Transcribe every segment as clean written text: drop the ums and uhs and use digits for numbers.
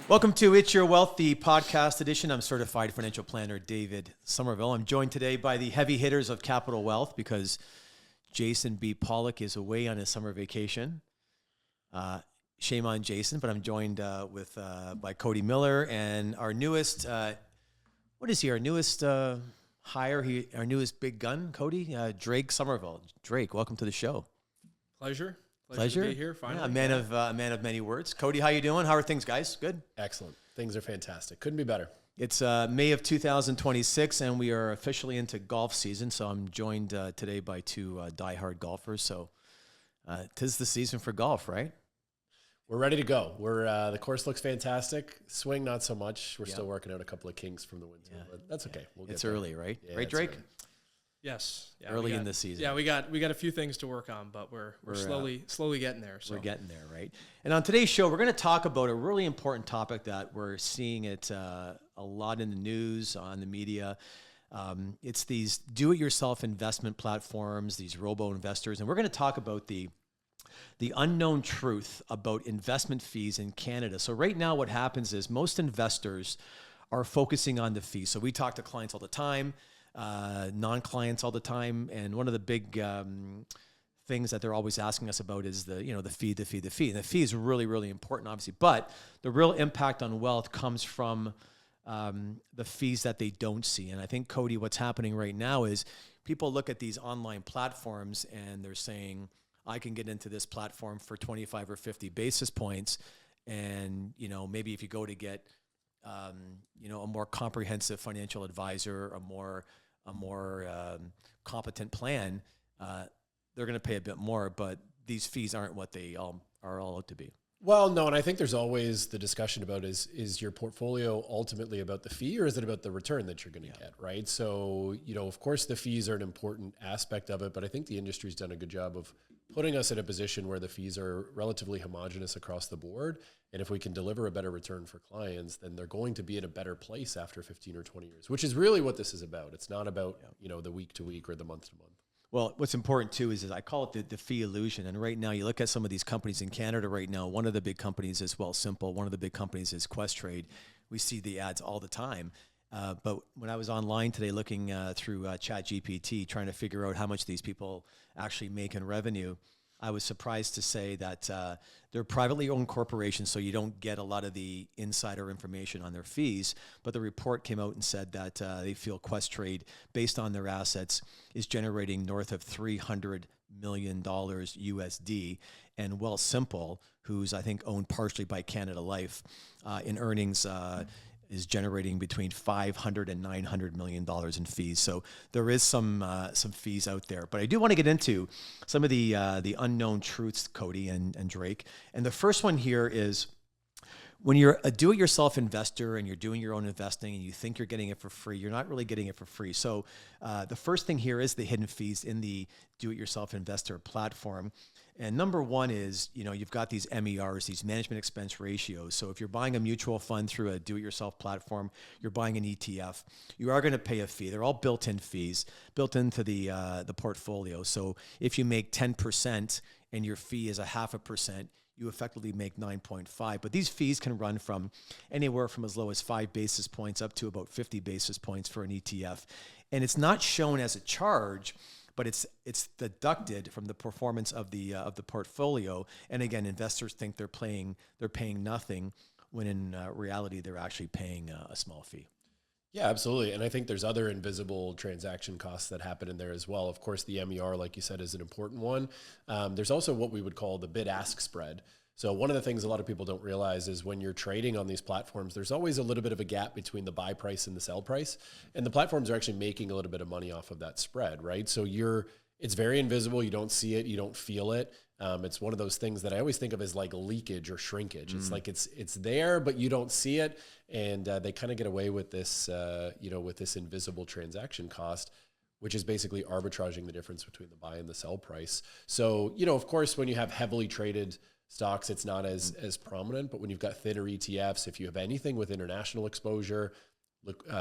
Welcome to It's Your Wealth, the podcast edition. I'm certified financial planner David Somerville. I'm joined today by the heavy hitters of Capital Wealth because Jason B. Pollock is away on his summer vacation. Shame on Jason, but I'm joined by Cody Miller and our newest, what is he, our newest hire, our newest big gun, Cody, Drake Somerville. Drake, welcome to the show. Pleasure Pleasure to be here, finally. Yeah, a man of many words. Cody, how you doing? How are things, guys? Good? Excellent. Things are fantastic. Couldn't be better. It's May of 2026, and we are officially into golf season, so I'm joined today by two diehard golfers. So 'tis the season for golf, right? We're ready to go. The course looks fantastic. Swing, not so much. We're still working out a couple of kinks from the winter, but that's okay. We'll get it's there. Early, right? Yeah, right, Drake? Early. Yes. Yeah, early in the season. Yeah, we got a few things to work on, but we're slowly getting there. So. We're getting there, right? And on today's show, we're going to talk about a really important topic that we're seeing it a lot in the news, on the media. It's these do-it-yourself investment platforms, these robo-investors, and we're going to talk about the unknown truth about investment fees in Canada. So right now what happens is most investors are focusing on the fees. So we talk to clients all the time, non-clients all the time, and one of the big things that they're always asking us about is the fee. And the fee is really, really important, obviously, but the real impact on wealth comes from the fees that they don't see. And I think, Cody, what's happening right now is people look at these online platforms and they're saying, I can get into this platform for 25 or 50 basis points. And, maybe if you go to get, a more comprehensive financial advisor, a more competent plan, they're going to pay a bit more, but these fees aren't what they are all out to be. Well, no, and I think there's always the discussion about is your portfolio ultimately about the fee or is it about the return that you're going to get, right? So, of course, the fees are an important aspect of it, but I think the industry's done a good job of putting us in a position where the fees are relatively homogenous across the board. And if we can deliver a better return for clients, then they're going to be in a better place after 15 or 20 years, which is really what this is about. It's not about, the week to week or the month to month. Well, what's important too is I call it the fee illusion. And right now, you look at some of these companies in Canada right now, one of the big companies is Wealthsimple. One of the big companies is Questrade. We see the ads all the time. But when I was online today looking through ChatGPT, trying to figure out how much these people actually make in revenue, I was surprised to say that they're privately owned corporations, so you don't get a lot of the insider information on their fees. But the report came out and said that they feel Questrade, based on their assets, is generating north of $300 million USD. And Wealthsimple, who's I think owned partially by Canada Life, in earnings is generating between $500 and $900 million in fees. So there is some fees out there. But I do want to get into some of the unknown truths, Cody and Drake. And the first one here is when you're a do-it-yourself investor and you're doing your own investing and you think you're getting it for free, you're not really getting it for free. So the first thing here is the hidden fees in the do-it-yourself investor platform. And number one is, you've got these MERs, these management expense ratios. So if you're buying a mutual fund through a do-it-yourself platform, you're buying an ETF, you are going to pay a fee. They're all built-in fees, built into the portfolio. So if you make 10% and your fee is 0.5%, you effectively make 9.5. But these fees can run from anywhere from as low as 5 basis points up to about 50 basis points for an ETF. And it's not shown as a charge, but it's deducted from the performance of the portfolio. And again, investors think they're paying nothing, when in reality they're actually paying a small fee. Yeah, absolutely. And I think there's other invisible transaction costs that happen in there as well. Of course, the MER, like you said, is an important one. There's also what we would call the bid-ask spread. So one of the things a lot of people don't realize is when you're trading on these platforms, there's always a little bit of a gap between the buy price and the sell price. And the platforms are actually making a little bit of money off of that spread, right? So it's very invisible. You don't see it. You don't feel it. It's one of those things that I always think of as like leakage or shrinkage. It's like it's there, but you don't see it. And they kind of get away with this, with this invisible transaction cost, which is basically arbitraging the difference between the buy and the sell price. So, of course, when you have heavily traded stocks, it's not as prominent, but when you've got thinner ETFs, if you have anything with international exposure,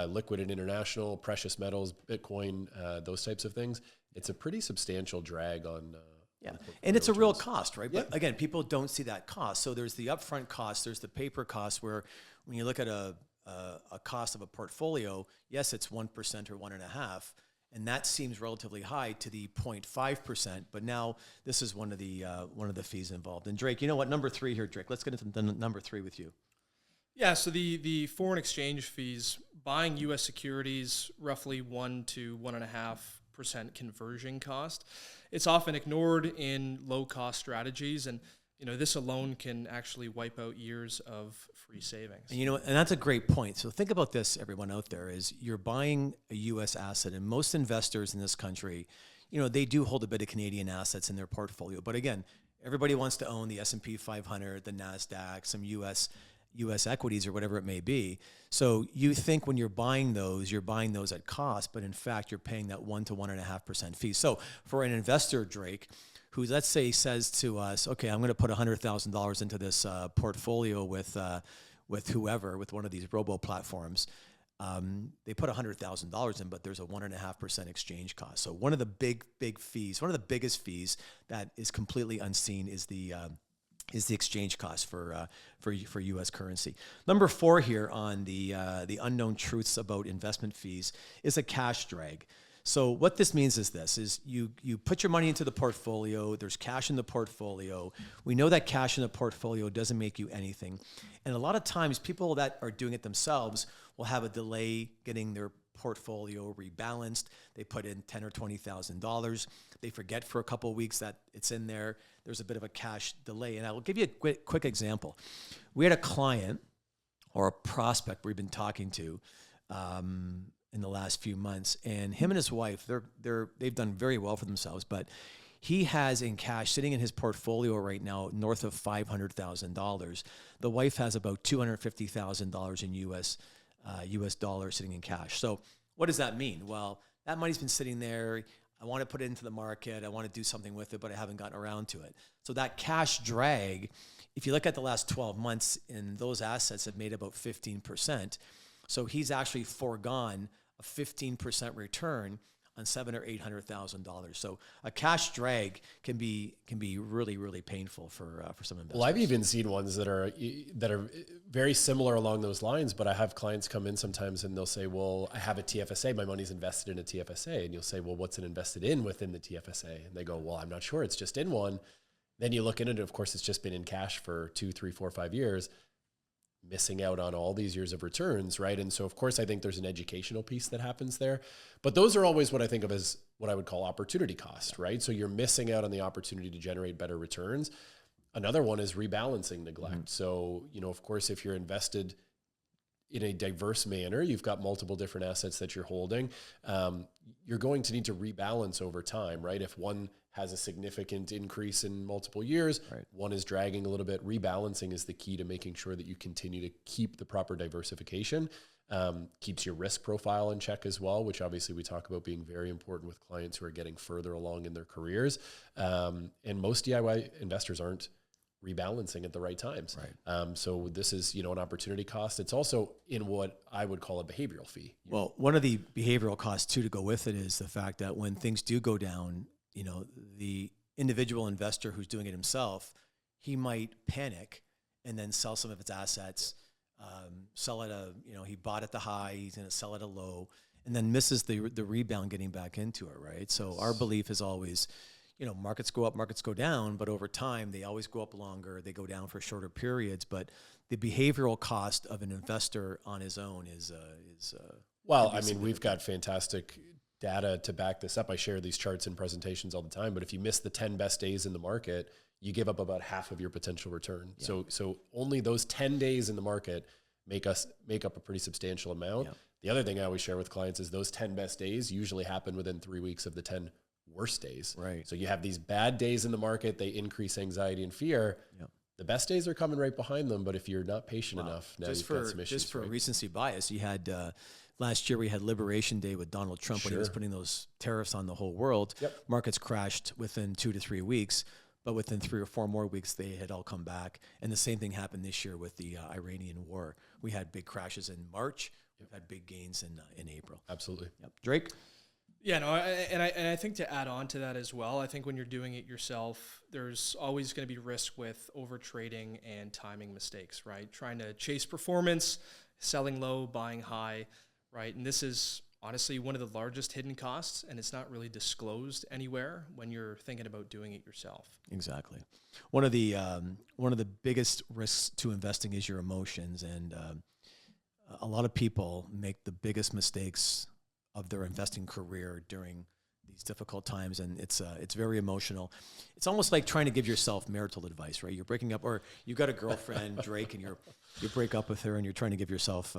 liquid and international, precious metals, Bitcoin, those types of things, it's a pretty substantial drag on Yeah, on the portfolio and it's a real returns. cost, right? But again, people don't see that cost. So there's the upfront cost, there's the paper cost, where when you look at a cost of a portfolio, yes, it's 1% or 1.5%, and that seems relatively high to the 0.5%. But now this is one of the fees involved. And Drake, you know what? Number 3 here, Drake. Let's get into the number 3 with you. Yeah, so the foreign exchange fees, buying U.S. securities, roughly 1 to 1.5% conversion cost. It's often ignored in low-cost strategies, and this alone can actually wipe out years of free savings. And and that's a great point. So think about this, everyone out there, is you're buying a U.S. asset, and most investors in this country, they do hold a bit of Canadian assets in their portfolio. But again, everybody wants to own the S&P 500, the NASDAQ, some U.S. equities or whatever it may be. So you think when you're buying those at cost, but in fact, you're paying that 1 to 1.5% fee. So for an investor, Drake, who let's say says to us, okay, I'm going to put $100,000 into this portfolio with whoever, with one of these robo platforms. They put $100,000 in, but there's a 1.5% exchange cost. So one of the big fees, one of the biggest fees that is completely unseen is the exchange cost for U.S. currency. Number 4 here on the unknown truths about investment fees is a cash drag. So what this means is you put your money into the portfolio, there's cash in the portfolio. We know that cash in the portfolio doesn't make you anything. And a lot of times people that are doing it themselves will have a delay getting their portfolio rebalanced. They put in $10,000 or $20,000. They forget for a couple of weeks that it's in there. There's a bit of a cash delay. And I will give you a quick example. We had a client or a prospect we've been talking to in the last few months, and him and his wife, they've done very well for themselves, but he has in cash sitting in his portfolio right now north of $500,000. The wife has about $250,000 in US dollars sitting in cash. So what does that mean? Well, that money's been sitting there. I want to put it into the market. I want to do something with it, but I haven't gotten around to it. So that cash drag, if you look at the last 12 months, and those assets have made about 15%. So he's actually foregone a 15% return on $700,000 or $800,000. So a cash drag can be really, really painful for some investors. Well, I've even seen ones that are very similar along those lines, but I have clients come in sometimes and they'll say, well, I have a TFSA, my money's invested in a TFSA. And you'll say, well, what's it invested in within the TFSA? And they go, well, I'm not sure, it's just in one. Then you look in it, of course, it's just been in cash for 2, 3, 4, 5 years, missing out on all these years of returns, right? And so, of course, I think there's an educational piece that happens there. But those are always what I think of as what I would call opportunity cost, right? So you're missing out on the opportunity to generate better returns. Another one is rebalancing neglect. Mm-hmm. So, of course, if you're invested in a diverse manner, you've got multiple different assets that you're holding, you're going to need to rebalance over time, right? If one has a significant increase in multiple years, right, one is dragging a little bit. Rebalancing is the key to making sure that you continue to keep the proper diversification, keeps your risk profile in check as well, which obviously we talk about being very important with clients who are getting further along in their careers. And most DIY investors aren't rebalancing at the right times. Right. So this is, an opportunity cost. It's also in what I would call a behavioral fee. Well, one of the behavioral costs too to go with it is the fact that when things do go down, the individual investor who's doing it himself, he might panic and then sell some of its assets, sell at he bought at the high, he's going to sell at a low, and then misses the rebound getting back into it, right? So our belief is always, markets go up, markets go down, but over time they always go up longer, they go down for shorter periods. But the behavioral cost of an investor on his own is well, I mean, we've got fantastic data to back this up. I share these charts in presentations all the time, but if you miss the 10 best days in the market, you give up about half of your potential return. Yeah. So only those 10 days in the market make up a pretty substantial amount. Yeah. The other thing I always share with clients is those 10 best days usually happen within 3 weeks of the 10 worst days. Right. So you have these bad days in the market, they increase anxiety and fear. Yep. The best days are coming right behind them, but if you're not patient enough, now you've got some issues. Just for recency bias, you had last year we had Liberation Day with Donald Trump when he was putting those tariffs on the whole world. Yep. Markets crashed within 2 to 3 weeks, but within 3 or 4 more weeks, they had all come back. And the same thing happened this year with the Iranian war. We had big crashes in March. We've had big gains in April. Absolutely. Yep. Drake? Yeah, no, and I think to add on to that as well, I think when you're doing it yourself, there's always going to be risk with over trading and timing mistakes, right? Trying to chase performance, selling low, buying high, right? And this is honestly one of the largest hidden costs, and it's not really disclosed anywhere when you're thinking about doing it yourself. Exactly. One of the biggest risks to investing is your emotions, and a lot of people make the biggest mistakes of their investing career during these difficult times, and it's very emotional. It's almost like trying to give yourself marital advice, right? You're breaking up, or you got a girlfriend, Drake, and you break up with her, and you're trying to give yourself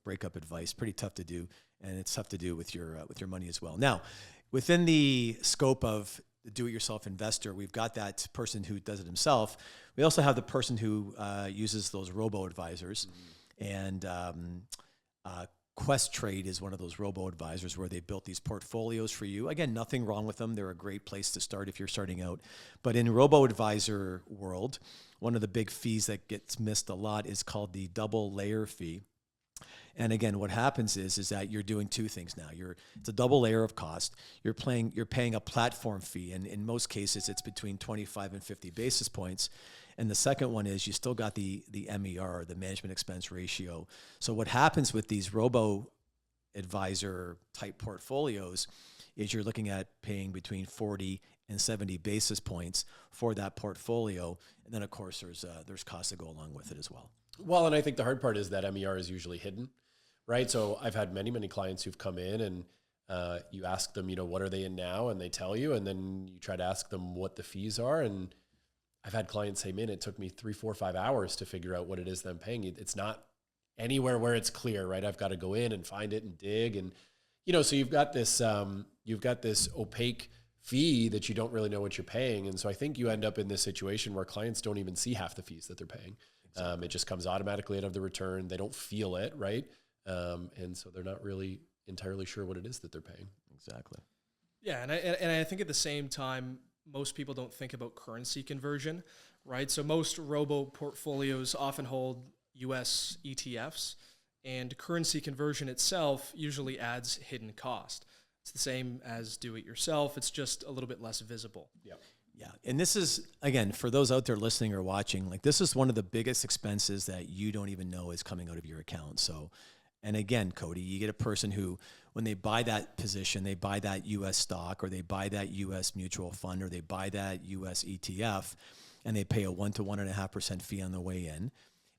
breakup advice. Pretty tough to do, and it's tough to do with your money as well. Now, within the scope of the do-it-yourself investor, we've got that person who does it himself. We also have the person who uses those robo-advisors, and Quest Trade is one of those robo-advisors where they built these portfolios for you. Again, nothing wrong with them. They're a great place to start if you're starting out. But in robo-advisor world, one of the big fees that gets missed a lot is called the double layer fee. And again, what happens is that you're doing two things now. It's a double layer of cost. You're paying a platform fee, and in most cases, it's between 25 and 50 basis points. And the second one is you still got the MER, the management expense ratio. So what happens with these robo advisor type portfolios is you're looking at paying between 40 and 70 basis points for that portfolio. And then of course there's costs that go along with it as well. Well, and I think the hard part is that MER is usually hidden, right? So I've had many, many clients who've come in and you ask them, what are they in now? And they tell you, and then you try to ask them what the fees are. And I've had clients say, man, it took me 3, 4, 5 hours to figure out what it is that I'm paying. It's not anywhere where it's clear, right? I've got to go in and find it and dig. And, so you've got this opaque fee that you don't really know what you're paying. And so I think you end up in this situation where clients don't even see half the fees that they're paying. Exactly. It just comes automatically out of the return. They don't feel it, right? And so they're not really entirely sure what it is that they're paying. Exactly. Yeah, and I think at the same time, most people don't think about currency conversion, right? So most robo portfolios often hold US ETFs, and currency conversion itself usually adds hidden cost. It's the same as do it yourself. It's just a little bit less visible. Yep. Yeah. And this is, again, for those out there listening or watching, like this is one of the biggest expenses that you don't even know is coming out of your account. So, and again, Cody, you get a person who, when they buy that position, they buy that US stock, or they buy that US mutual fund, or they buy that US ETF, and they pay a 1 to 1.5% fee on the way in.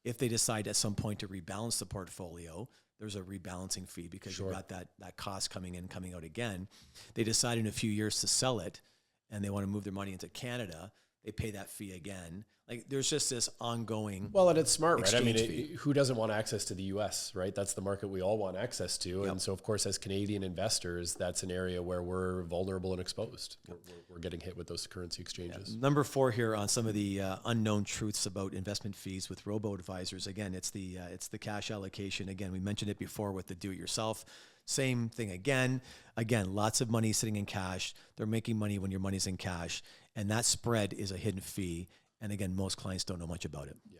If they decide at some point to rebalance the portfolio, there's a rebalancing fee because Sure. you've got that cost coming in, coming out again. They decide in a few years to sell it, and they want to move their money into Canada, they pay that fee again. Like there's just this ongoing. Well, and it's smart, right? I mean, fee. who doesn't want access to the US, right? That's the market we all want access to. Yep. And so, of course, as Canadian investors, that's an area where we're vulnerable and exposed. Yep. We're getting hit with those currency exchanges. Yeah. Number 4 here on some of the unknown truths about investment fees with robo-advisors. Again, it's the cash allocation. Again, we mentioned it before with the do-it-yourself. Same thing again. Again, lots of money sitting in cash. They're making money when your money's in cash. And that spread is a hidden fee. And again, most clients don't know much about it. Yeah.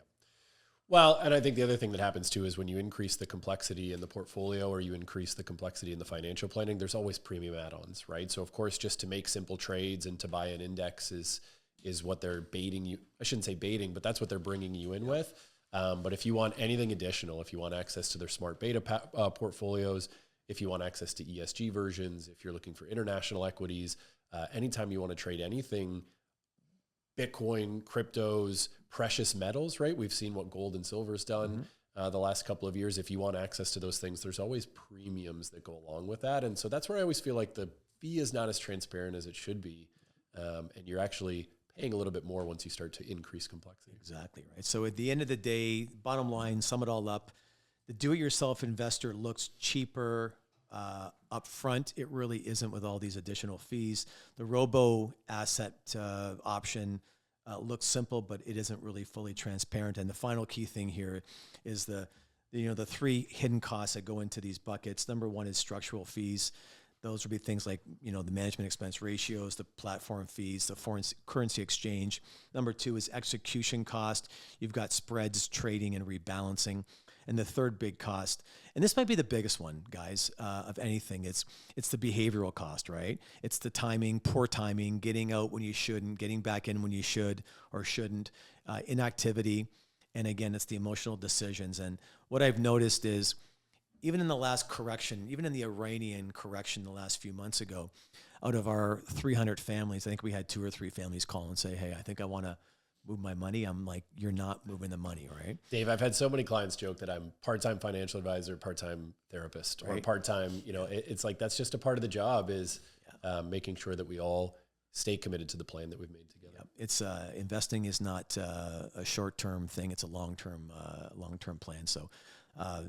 Well, and I think the other thing that happens too is when you increase the complexity in the portfolio or you increase the complexity in the financial planning, there's always premium add-ons, right? So of course, just to make simple trades and to buy an index is what they're baiting you. I shouldn't say baiting, but that's what they're bringing you in with. But if you want anything additional, if you want access to their smart beta portfolios, if you want access to ESG versions, if you're looking for international equities, anytime you want to trade anything, Bitcoin, cryptos, precious metals, right? We've seen what gold and silver has done the last couple of years. If you want access to those things, there's always premiums that go along with that. And so that's where I always feel like the fee is not as transparent as it should be. And you're actually paying a little bit more once you start to increase complexity. Exactly right. So at the end of the day, bottom line, sum it all up, the do-it-yourself investor looks cheaper up front. It really isn't with all these additional fees. The robo asset option looks simple, but it isn't really fully transparent. And the final key thing here is the 3 hidden costs that go into these buckets. Number 1 is structural fees. Those would be things like, the management expense ratios, the platform fees, the foreign currency exchange. Number 2 is execution cost. You've got spreads, trading, and rebalancing. And the third big cost, and this might be the biggest one, guys, of anything, it's the behavioral cost, right? It's the timing, poor timing, getting out when you shouldn't, getting back in when you should or shouldn't, inactivity. And again, it's the emotional decisions. And what I've noticed is, even in the last correction, even in the Iranian correction the last few months ago, out of our 300 families, I think we had 2 or 3 families call and say, hey, I think I want to move my money. I'm like, you're not moving the money, right? Dave, I've had so many clients joke that I'm part-time financial advisor, part-time therapist, or part-time, it's like, that's just a part of the job is making sure that we all stay committed to the plan that we've made together. Yep. It's investing is not a short-term thing. It's a long-term plan. So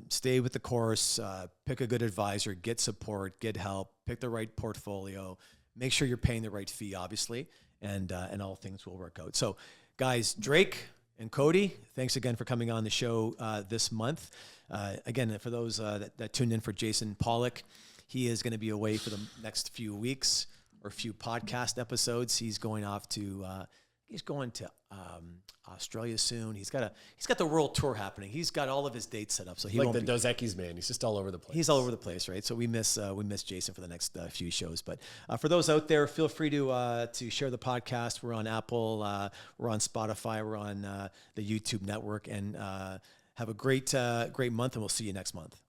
stay with the course, pick a good advisor, get support, get help, pick the right portfolio, make sure you're paying the right fee, obviously, and all things will work out. So guys, Drake and Cody, thanks again for coming on the show this month. Again, for those that tuned in for Jason Pollock, he is going to be away for the next few weeks or few podcast episodes. He's going off to Australia soon. He's got the world tour happening. He's got all of his dates set up, so he like won't the be, Dos Equis man. He's just all over the place. He's all over the place, right? So we miss Jason for the next few shows. But for those out there, feel free to share the podcast. We're on Apple, we're on Spotify, we're on the YouTube network, and have a great month, and we'll see you next month.